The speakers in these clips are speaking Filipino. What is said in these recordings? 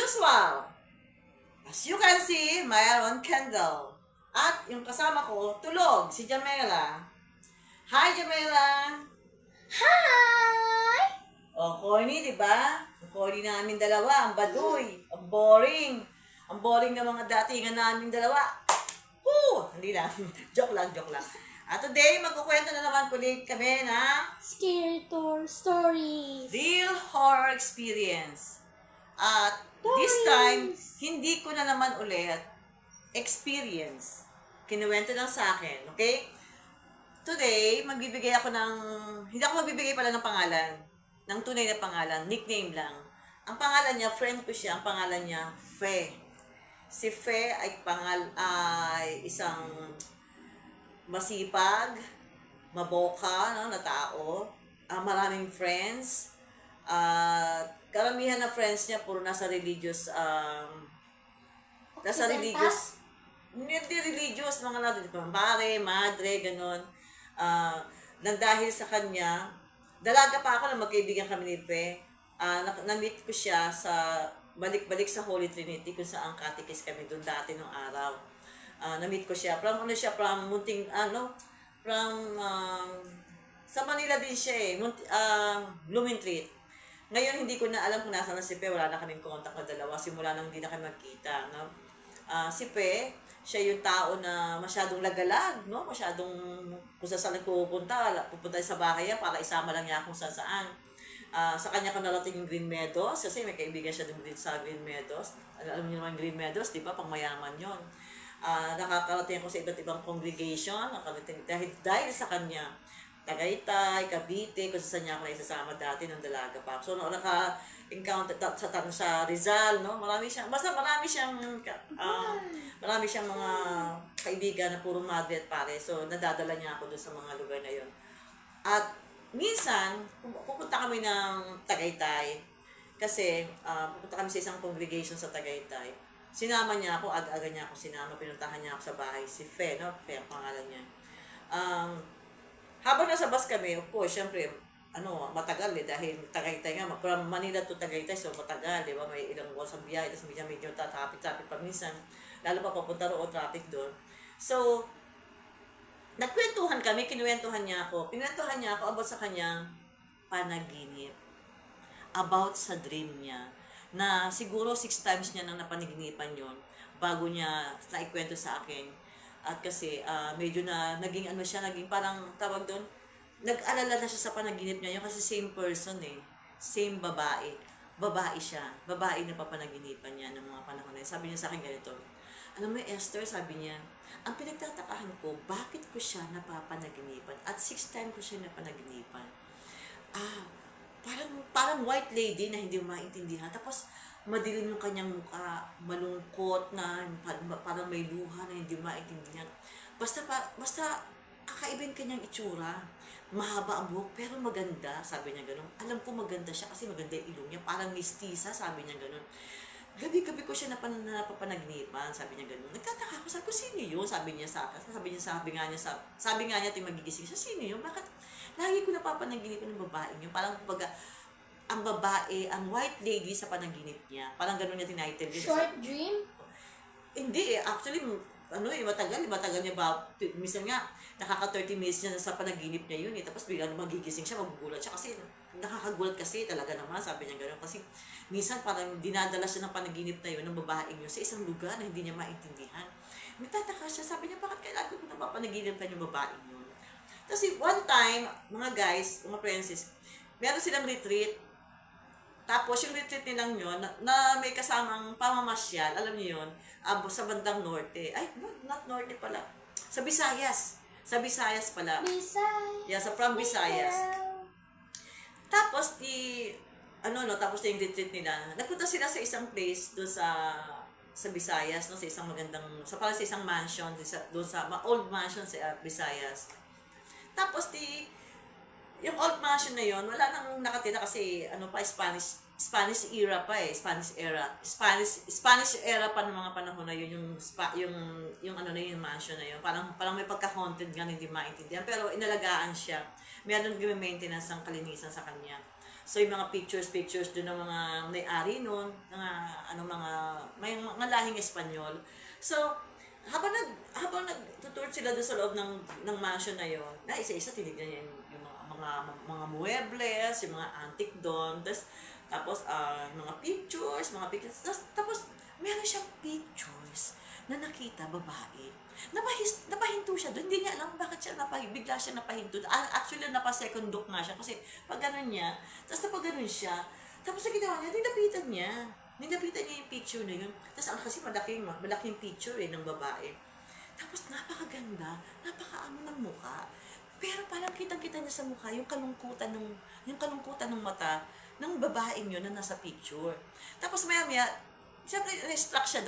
usual, as you can see, mayroon candle. At yung kasama ko, tulog, si Jamela. Hi, Jamela! Hi! O, corny, di ba? Ang corny namin dalawa, ang baduy, ang boring. Ang boring ng mga datingan namin dalawa. Woo! Hindi lang. Joke lang, joke lang. At today, magkukwento na naman kulit kami ng Scary stories. real horror experience. At this time, hindi ko na naman ulit experience. Kinuwento lang sa akin, okay? Today, magbibigay ako ng, hindi ako magbibigay pala ng pangalan, ng tunay na pangalan, nickname lang. Ang pangalan niya, friend ko siya, ang pangalan niya, Fe. Si Fe ay isang masipag, maboka, no, na tao, maraming friends, karamihan na friends niya, puro nasa religious, hindi religious, mga natin, pare, madre, ganun. Nang dahil sa kanya, dalaga pa ako na magkaibigan kami ni Pe. Na-meet ko siya sa balik-balik sa Holy Trinity kung saan katikis kami doon dati nung araw. Na-meet ko siya from sa Manila din siya eh, Blooming Treat. Ngayon hindi ko na alam kung nasaan na si Pe, wala na kaming contact na dalawa simula nang hindi na kami magkita, no? Si Pe, siya yung tao na masyadong lagalag, no? Masyadong kung saan pupunta sa bahay niya para isama lang niya kung saan. Sa kanya ko narating yung Green Meadows kasi may kaibigan siya din sa Green Meadows. Alam niyo naman Green Meadows, di ba? Pang mayaman yon. Nakakarating ako sa iba't ibang congregation, dahil sa kanya. Tagaytay, Cavite, kung saan niya ako naisasama dati ng dalaga pa. So, naka-encounter sa Rizal, no? Marami siyang mga kaibigan na puro madre at pare. So, nadadala niya ako doon sa mga lugar na yon. At minsan, pupunta kami ng Tagaytay kasi pupunta kami sa isang congregation sa Tagaytay. Sinama niya ako, aga-aga niya ako sinama, pinuntahan niya ako sa bahay. Si Fe, no? Fe ang pangalan niya. Habang nasa bus kami, of course, syempre, matagal eh, dahil Tagaytay nga, from Manila to Tagaytay, so matagal, di ba? May ilang oras ang biyahe, tapos medyo traffic pa minsan, lalo pa papunta roon, traffic doon. So, nagkwentuhan kami, kinuwentuhan niya ako about sa kanyang panaginip, about sa dream niya, na siguro 6 times niya nang napanaginipan yon bago niya naikwento sa akin. At kasi medyo na naging parang tawag doon, nag-alala na siya sa panaginip niya yun kasi same person eh, same babae. Babae siya, babae na papanaginipan niya ng mga panahon na yun. Sabi niya sa akin ganito, alam mo Esther, sabi niya, ang pinagtatakahan ko, bakit ko siya napapanaginipan? At 6 times ko siya napanaginipan. Parang white lady na hindi maintindihan. Tapos, madilim yung kanyang mukha, malungkot na, parang may luha na hindi maintindihan. Basta kakaiba yung kanyang itsura. Mahaba ang buhok, pero maganda, sabi niya gano'n. Alam ko maganda siya kasi maganda yung ilong niya. Parang mistisa, sabi niya gano'n. Gabi-gabi ko siya napapanaginipan, sabi niya gano'n. Nagtataka ako, sabi ko, sino yun? Sabi nga niya, magigising siya, sino yun? Bakit? Lagi ko napapanaginipan ng babae niyo. Parang kumbaga, ang babae, ang white lady sa panaginip niya. Parang gano'n niya tinitle. Short dream? Hindi eh. Actually, matagal niya ba? Minsan nga, nakaka-30 minutes niya sa panaginip niya yun eh. Tapos biglang magigising siya, magugulat siya. Kasi nakakagulat kasi talaga naman, sabi niya gano'n. Kasi minsan parang dinadala siya ng panaginip na yun, ng babaeng yun, sa isang lugar na hindi niya maintindihan. Nagtataka siya, sabi niya, bakit kailangan ko napapanaginip yung babaeng yun? Kasi one time, mga guys, mga princess, meron silang retreat. Tapos yung retreat nilang yun, na may kasamang pamamasyal, alam niyo yun, sa bandang norte. Ay, not norte pala. Sa Visayas. Sa Visayas pala. Visayas. Yeah, from Visayas. Tapos tapos yung retreat nila. Nagpunta sila sa isang place doon sa Visayas, no, sa isang sa isang mansion, doon sa old mansion sa Visayas. Tapos yung old mansion na yon, wala nang nakatira kasi Spanish era pa eh, Spanish era pa ng mga panahon na yun, yung mansion na yun. Parang may pagka-haunted nga, hindi maintindihan, pero inalagaan siya. Meron nag-maintenance ng kalinisan sa kanya. So yung mga pictures doon ng mga may-ari noon, may mga lahing Espanyol. So, habang nagtutur sila doon sa loob ng mansion na yon, na isa-isa tinignan niya yung mga muebles, yung mga antique doon, tapos mga pictures, tapos meron siyang pictures na nakita babae. Napahinto siya doon. Hindi niya alam bakit bigla siya napahinto. Actually, napa-second look nga siya kasi pag ganun niya, tapos napag ganun siya, tapos sa ginawa niya, nilapitan niya. Nilapitan niya yung picture na yun. Tapos kasi malaking picture ng babae. Tapos napakaganda, napakaano ng mukha. Pero parang kitang-kita niya sa mukha yung kalungkutan ng mata ng babaeng yun na nasa picture. Tapos maya-maya, siyempre, na-struck siya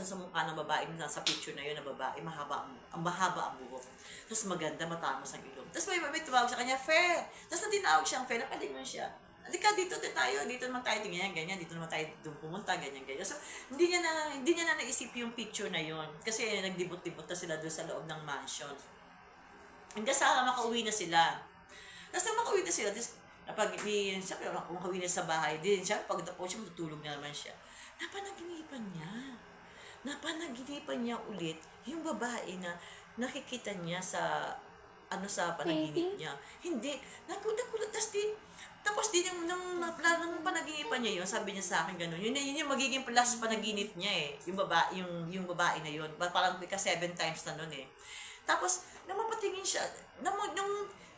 sa mukha ng babae nasa picture na yun, na babae, mahaba ang buhok. Tapos maganda, matamos ang ilong. Tapos may tumawag sa kanya, Fe! Tapos tinawag siyang Fe, napalingon siya. Halika, dito naman tayo tingnan, ganyan, dito naman tayo doon pumunta, ganyan. So, hindi niya na naisip yung picture na yun. Kasi nagdibot-dibot na sila doon sa loob ng mansion. Hanggang sa makauwi na sila. Tapos nang makauwi na sila, siyempre, kung makauwi na sa bahay din, siya, pagdapo siya, matutulog na naman siya. Napanagipan niya ulit yung babae na nakikita niya sa panaginip niya. Hindi, nagulat. Tapos nung panaginipan niya yun, sabi niya sa akin gano'n, yun yung magiging plus panaginip niya yung babae na yun. Parang 7 times na nun Tapos, nung mapatingin siya,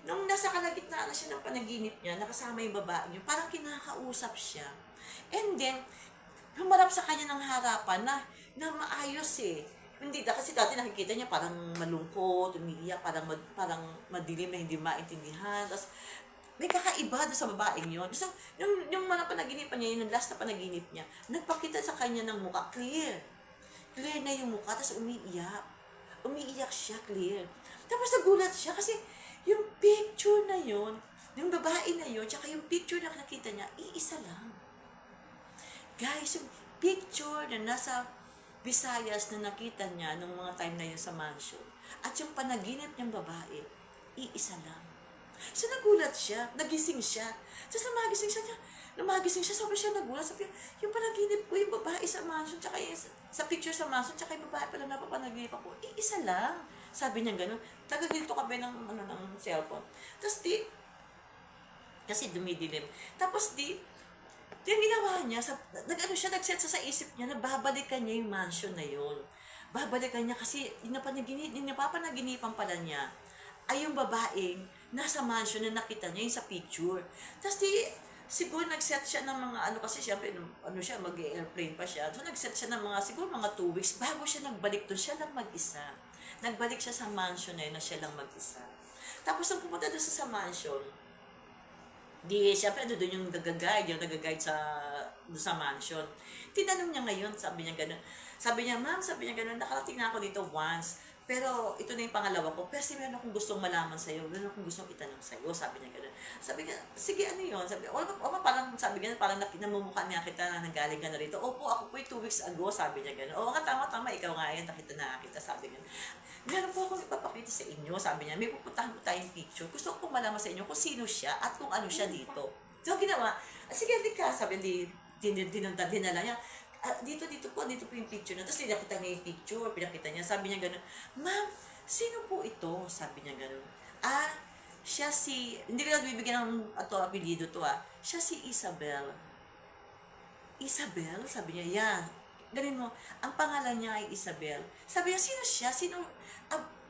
nung nasa kalagitnaan na siya ng panaginip niya, nakasama yung babae niya, parang kinakausap siya. And then, humarap sa kanya ng harapan na maayos Hindi, kasi dati nakikita niya parang malungkot, umiiyak, parang madilim na hindi maintindihan. Tapos, may kakaiba doon sa babaeng yun. So, yung mga panaginipan niya, yung last na panaginip niya, nagpakita sa kanya ng mukha, clear. Clear na yung mukha, tapos umiiyak. Umiiyak siya, clear. Tapos nagulat siya kasi yung picture na yun, yung babae na yun, tsaka yung picture na nakita niya, iisa lang. Guys, yung picture na nasa Visayas na nakita niya nung mga time na yun sa mansion, at yung panaginip niyang babae, iisa lang. So nagulat siya, nagising siya. Tapos lumagising siya, sobrang siya nagulat. Sabi niya, yung panaginip ko, yung babae sa mansion, tsaka yung, sa picture sa mansion, tsaka yung babae pala napapanaginip ako, iisa lang. Sabi niya gano'n. Tagagilto ka ba ng cellphone? Tapos kasi dumidilim. Tapos yung ginawa niya, nagset sa isip niya na babalikan niya yung mansion na yun. Babalikan niya kasi yung napapanaginipan pala niya ay yung babaeng nasa mansion na nakita niya yung sa picture. Tapos siguro nagset siya ng mga kasi siyempre, mag-airplane pa siya. So nagset siya ng siguro mga 2 weeks bago siya nagbalik doon, siya lang mag-isa. Nagbalik siya sa mansion na yun na siya lang mag-isa. Tapos nung pumunta doon sa mansion, siyempre doon yung nag-guide sa mansion. Tinanong niya ngayon, sabi niya ma'am, nakarating na ako dito once, pero ito na yung pangalawa ko, pero meron akong gustong malaman sa'yo, meron akong gustong itanong sa'yo, sabi niya gano'n. Sabi niya, sige, ano yun? Sabi niya, parang namumukha niya kita na nanggaling ka na rito. Opo, ako po 2 weeks ago, sabi niya gano'n. Oo nga, tama, ikaw nga yan, nakita na kita, sabi niya. Meron po akong ipapakita sa inyo, sabi niya, may pupuntahan po tayong picture. Gusto ko malaman sa inyo kung sino siya at kung ano siya dito. So, ginawa, sige, ka, sabi niya, dinala niya, dito po yung picture na. Tapos pinakita niya yung picture, sabi niya gano'n, ma'am, sino po ito? Sabi niya gano'n. Siya hindi ko na bibigyan ng apelido to siya si Isabel. Isabel? Sabi niya, yeah. Ganin mo, ang pangalan niya ay Isabel. Sabi niya, sino siya?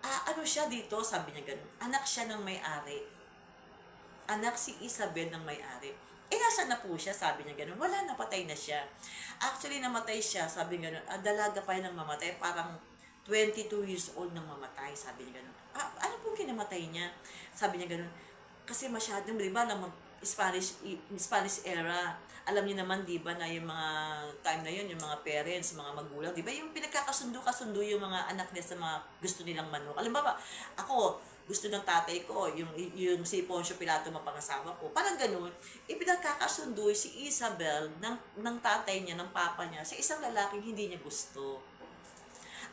Ano siya dito? Sabi niya gano'n. Anak siya ng may-ari. Anak si Isabel ng may-ari. Nasaan na po siya? Sabi niya gano'n. Wala, napatay na siya. Actually, namatay siya. Sabi niya gano'n. Dalaga pa yun ng mamatay. Parang 22 years old nang mamatay. Sabi niya gano'n. Ano pong kinamatay niya? Sabi niya gano'n. Kasi masyadong, di ba, Spanish era. Alam niyo naman, di ba, na yung mga time na yun, yung mga parents, mga magulang, di ba, yung pinagkakasundo yung mga anak nila sa mga gusto nilang manok. Alam ba, ako, gusto ng tatay ko, yung si Poncio Pilato mapangasawa ko. Parang ganun, ipinagkakasundo si Isabel ng tatay niya, ng papa niya, sa isang lalaking hindi niya gusto.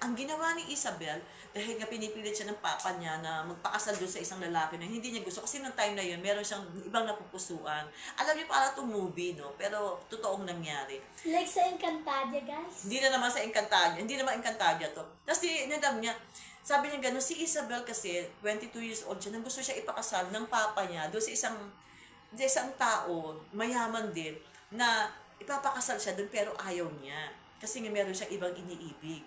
Ang ginawa ni Isabel, dahil nga pinipilit siya ng papa niya na magpakasal doon sa isang lalaki na hindi niya gusto. Kasi nung time na yun, meron siyang ibang napupusuan. Alam niyo, para itong movie, no? Pero totoong nangyari. Like sa Encantadia, guys. Hindi na naman sa Encantadia. Hindi naman Encantadia to. Tapos nadam niya, sabi niya gano'n, si Isabel kasi, 22 years old siya, nang gusto siya ipakasal ng papa niya doon sa isang tao, mayaman din, na ipapakasal siya doon pero ayaw niya. Kasi nga meron siyang ibang iniibig.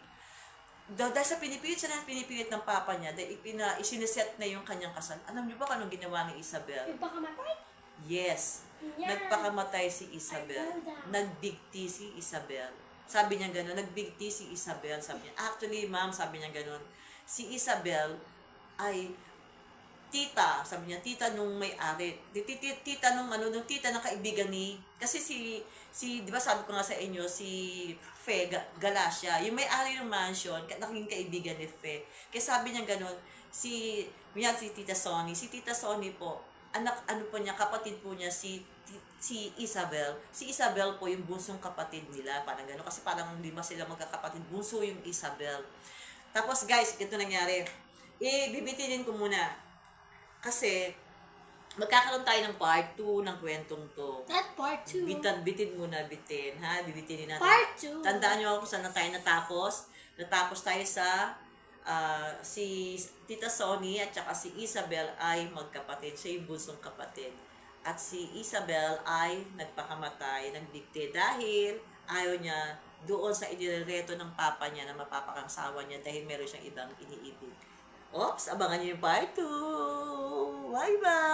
Dahil sa pinipilit ng papa niya, dahil isiniset na yung kanyang kasal. Alam niyo ba kung anong ginawa ni Isabel? Ipakamatay? Yes. Yeah. Nagpakamatay si Isabel. I know that. Nagbigti si Isabel. Sabi niya gano'n, nagbigti si Isabel. Sabi niya, actually, ma'am, sabi niya gano'n, si Isabel ay tita, sabi niya, tita nung may-ari. Tita nung tita ng kaibigan ni, kasi di ba sabi ko nga sa inyo, si Fe Galacia, yung may-ari ng mansion, naging kaibigan ni Fe. Kaya sabi niya gano'n, si Tita Sonny po, po niya, kapatid po niya, si Isabel. Si Isabel po yung bunsong kapatid nila, parang gano'n. Kasi parang lima sila magkakapatid, bunso yung Isabel. Tapos guys, ito nangyari. Bibitinin ko muna. Kasi, magkakaroon tayo ng part 2 ng kwentong to. That part 2. Bitin muna, bitin. Ha? Bibitinin natin. Part 2. Tandaan nyo ako saan na tayo natapos. Natapos tayo sa si Tita Sonny at saka si Isabel ay magkapatid. Siya yung bunsong kapatid. At si Isabel ay nagpakamatay, nagbigti dahil ayaw niya doon sa inirereto ng papa niya na mapapakangsawa niya dahil meron siyang ibang iniibig. Oops, abangan niyo yung part 2. Bye-bye!